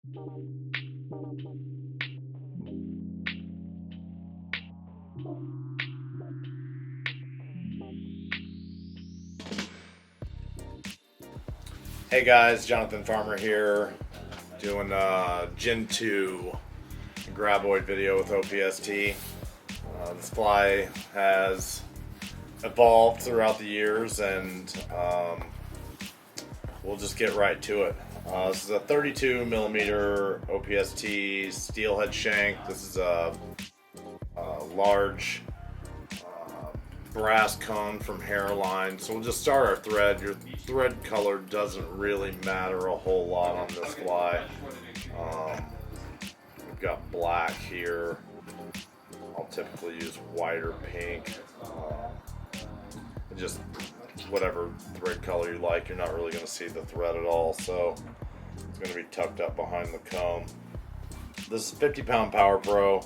Hey guys, Jonathan Farmer here, doing Gen 2 Graboid video with OPST. This fly has evolved throughout the years, and we'll just get right to it. This is a 32 millimeter OPST steelhead shank. This is a large brass cone from hairline. So we'll just start our thread. Your thread color doesn't really matter a whole lot on this fly. We've got black here. I'll typically use white or pink. Just whatever thread color you like. You're not really going to see the thread at all, so it's going to be tucked up behind the cone. This is 50-pound Power Pro,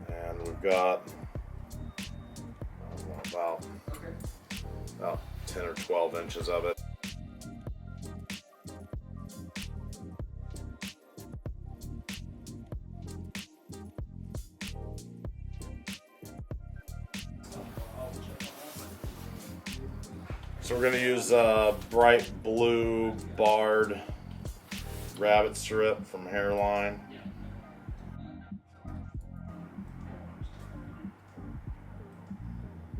and we've got about 10 or 12 inches of it. So we're going to use a bright blue barred rabbit strip from hairline.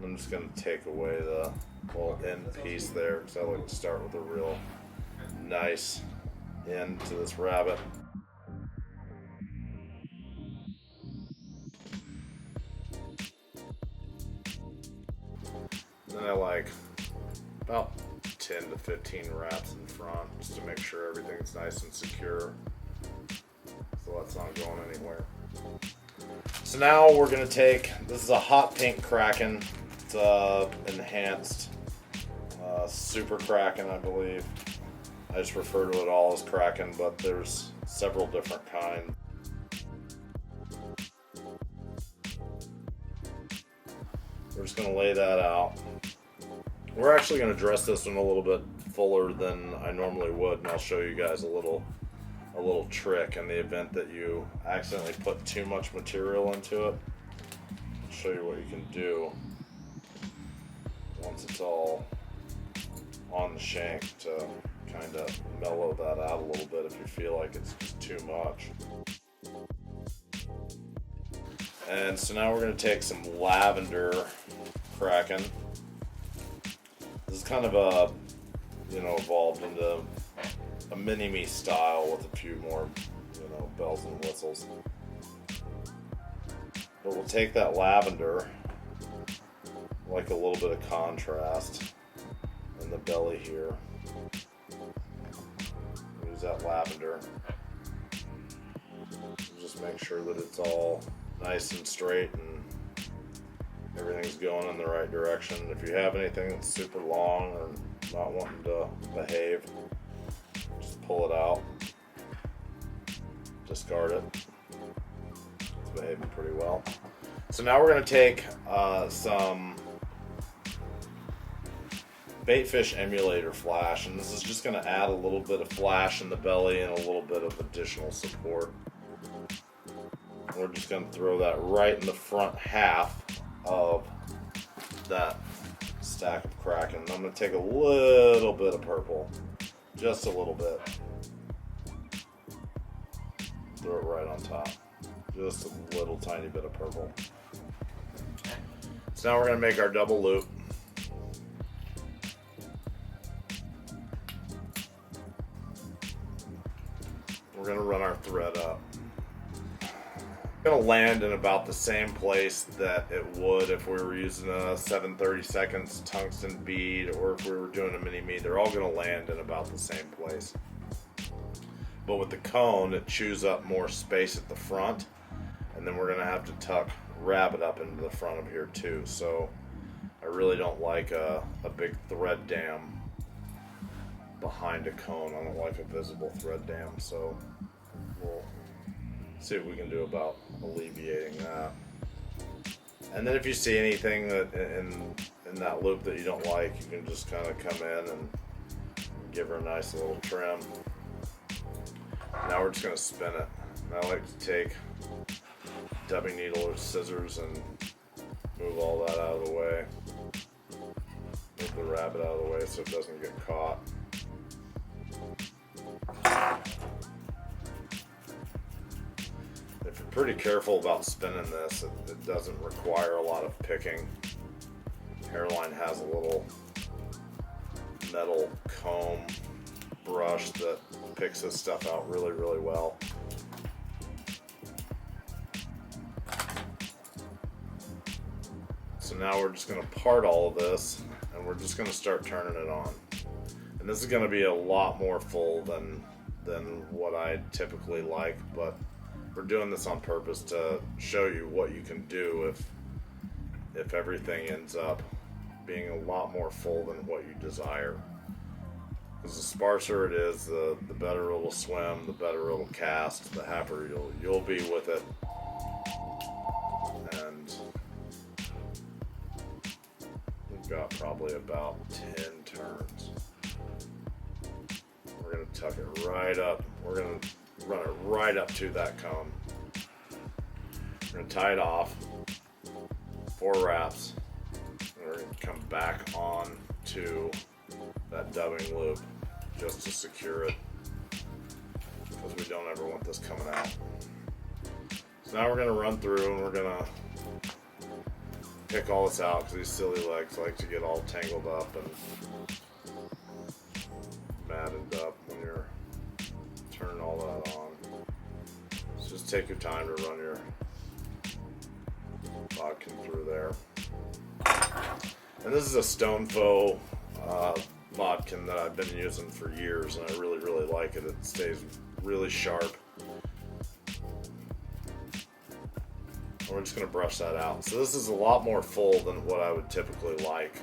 I'm just going to take away the little end piece there because I like to start with a real nice end to this rabbit. Then I like about 10 to 15 wraps in front just to make sure everything's nice and secure, so that's not going anywhere. So now we're going to take, this is a hot pink Kraken. It's enhanced super Kraken, I believe. I just refer to it all as Kraken, but there's several different kinds. We're just going to lay that out. We're actually going to dress this one a little bit fuller than I normally would, and I'll show you guys a little trick in the event that you accidentally put too much material into it. I'll show you what you can do once it's all on the shank to kind of mellow that out a little bit if you feel like it's just too much. And so now we're going to take some lavender Kraken. This is kind of a, evolved into a mini-me style with a few more, bells and whistles. But we'll take that lavender, like a little bit of contrast in the belly here. Use that lavender. Just make sure that it's all nice and straight and everything's going in the right direction. If you have anything that's super long or not wanting to behave, just pull it out, discard it. It's behaving pretty well. So now we're going to take some baitfish emulator flash, and this is just going to add a little bit of flash in the belly and a little bit of additional support. We're just going to throw that right in the front half of that stack of Kraken. I'm going to take a little bit of purple, just a little bit, throw it right on top, just a little tiny bit of purple. So now we're going to make our double loop. We're going to run our thread up. Going to land in about the same place that it would if we were using a 7/32 tungsten bead, or if we were doing a mini-me. They're all going to land in about the same place. But with the cone, it chews up more space at the front, and then we're going to have to tuck rabbit up into the front of here too. So I really don't like a big thread dam behind a cone. I don't like a visible thread dam, so we'll see what we can do about alleviating that. And then if you see anything that in that loop that you don't like, you can just kind of come in and give her a nice little trim. now we're just going to spin it. And I like to take dubbing needle or scissors and move all that out of the way. Move the rabbit out of the way so it doesn't get caught. If you're pretty careful about spinning this, it doesn't require a lot of picking. Hairline has a little metal comb brush that picks this stuff out really, really well. So now we're just going to part all of this, and we're just going to start turning it on. And this is going to be a lot more full than what I typically like, but we're doing this on purpose to show you what you can do if everything ends up being a lot more full than what you desire. Because the sparser it is, the better it will swim, the better it will cast, the happier you'll be with it. And we've got probably about 10 turns. We're going to tuck it right up. We're going to run it right up to that cone. We're going to tie it off, 4 wraps, and we're going to come back on to that dubbing loop just to secure it, because we don't ever want this coming out. So now we're going to run through and we're going to pick all this out, because these silly legs like to get all tangled up and matted up when you're turning all that on. So just take your time to run your bodkin through there. And this is a stone faux bodkin that I've been using for years, and I really, really like it. It stays really sharp. And we're just going to brush that out. So this is a lot more full than what I would typically like.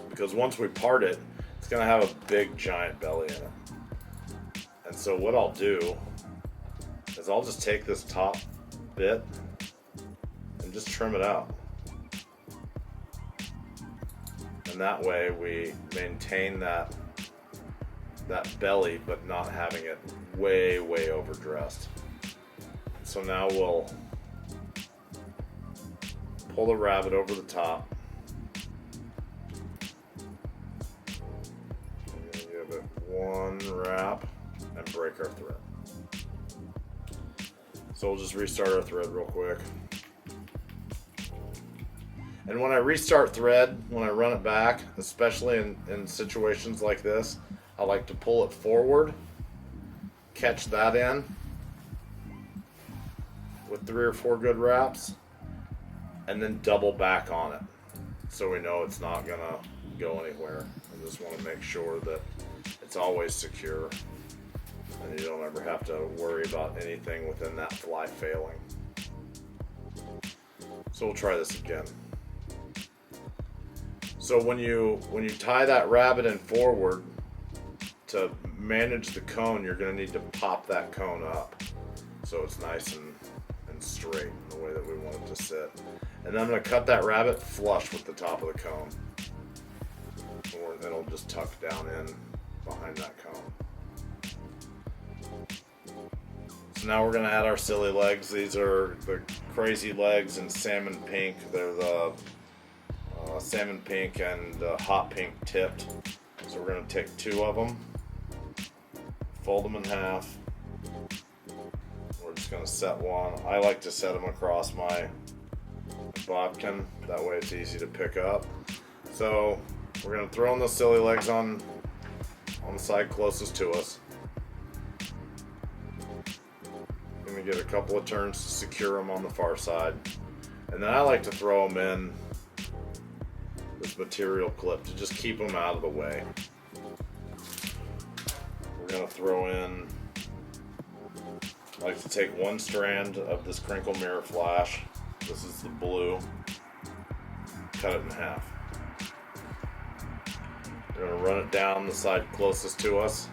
Because once we part it, it's going to have a big giant belly in it. And so what I'll do is I'll just take this top bit and just trim it out. And that way we maintain that belly, but not having it way, way overdressed. So now we'll pull the rabbit over the top. I'm going to give it 1 wrap and break our thread. So we'll just restart our thread real quick. And when I restart thread, when I run it back, especially in situations like this, I like to pull it forward, catch that in with 3 or 4 good wraps, and then double back on it so we know it's not gonna go anywhere. I just want to make sure that it's always secure and you don't ever have to worry about anything within that fly failing. So we'll try this again. So when you tie that rabbit in forward, to manage the cone, you're going to need to pop that cone up so it's nice and straight in the way that we want it to sit. And then I'm going to cut that rabbit flush with the top of the cone. And it'll just tuck down in behind that cone. So now we're going to add our silly legs. These are the crazy legs in salmon pink. They're the salmon pink and hot pink tipped. So we're going to take 2 of them, fold them in half. We're just going to set one. I like to set them across my bodkin. That way it's easy to pick up. So we're going to throw in those silly legs on the side closest to us. Going to get a couple of turns to secure them on the far side. And then I like to throw them in this material clip to just keep them out of the way. We're going to throw in, I like to take 1 strand of this crinkle mirror flash. This is the blue. Cut it in half. We're going to run it down the side closest to us.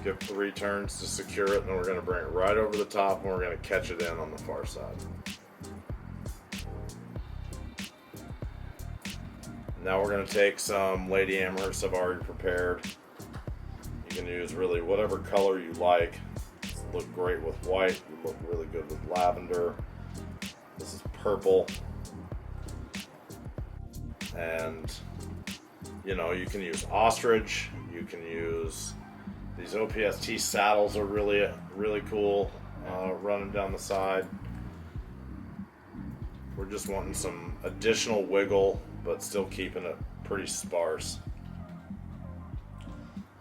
Give 3 turns to secure it, and then we're going to bring it right over the top, and we're going to catch it in on the far side. Now we're going to take some Lady Amherst I've already prepared. You can use really whatever color you like. These look great with white, would look really good with lavender. This is purple. And you know, you can use ostrich, you can use these OPST saddles are really cool, running down the side. We're just wanting some additional wiggle, but still keeping it pretty sparse.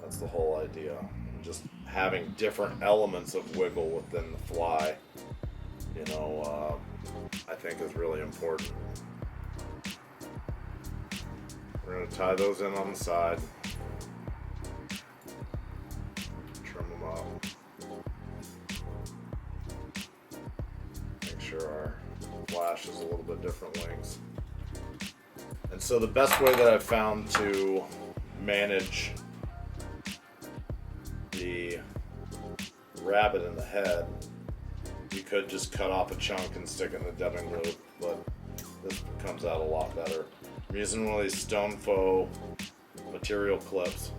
That's the whole idea. Just having different elements of wiggle within the fly, you know, I think is really important. We're going to tie those in on the side. Trim them up. Make sure our flash is a little bit different wings. And so the best way that I've found to manage the rabbit in the head, you could just cut off a chunk and stick it in the dubbing loop, but this comes out a lot better. I'm using one of these stone faux material clips.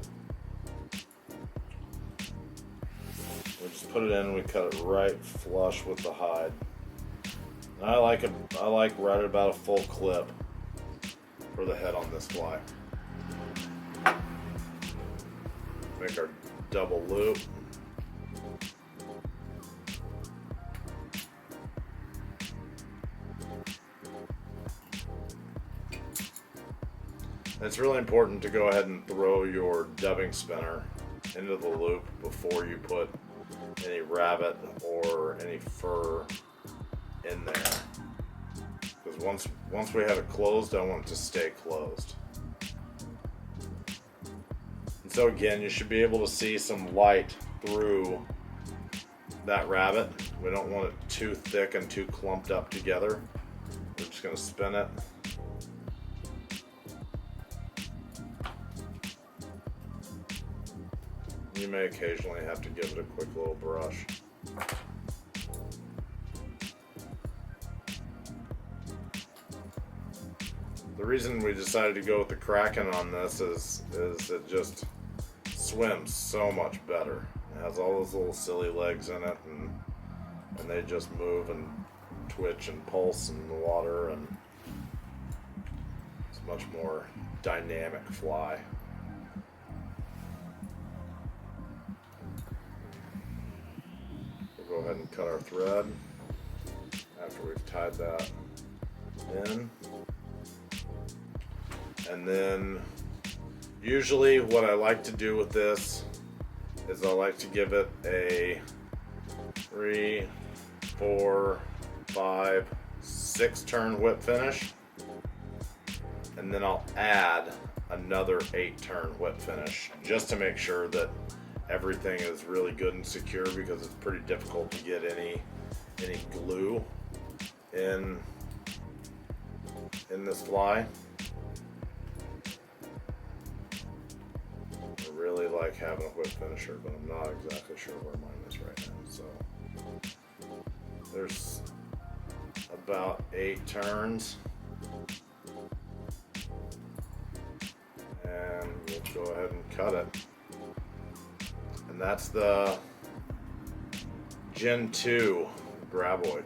We just put it in and we cut it right flush with the hide. And I like right about a full clip for the head on this fly. Make our double loop. It's really important to go ahead and throw your dubbing spinner into the loop before you put any rabbit or any fur in there. Because once we have it closed, I want it to stay closed. And so again, you should be able to see some light through that rabbit. We don't want it too thick and too clumped up together. We're just going to spin it. You may occasionally have to give it a quick little brush. The reason we decided to go with the Kraken on this is it just swims so much better. It has all those little silly legs in it, and they just move and twitch and pulse in the water, and it's a much more dynamic fly. We'll go ahead and cut our thread after we've tied that in. And then usually what I like to do with this is I like to give it a 3, 4, 5, 6 turn whip finish, and then I'll add another 8 turn whip finish just to make sure that everything is really good and secure, because it's pretty difficult to get any glue in this fly. I really like having a whip finisher, but I'm not exactly sure where mine is right now. So there's about 8 turns, and we'll go ahead and cut it. And that's the Gen 2 Graboid.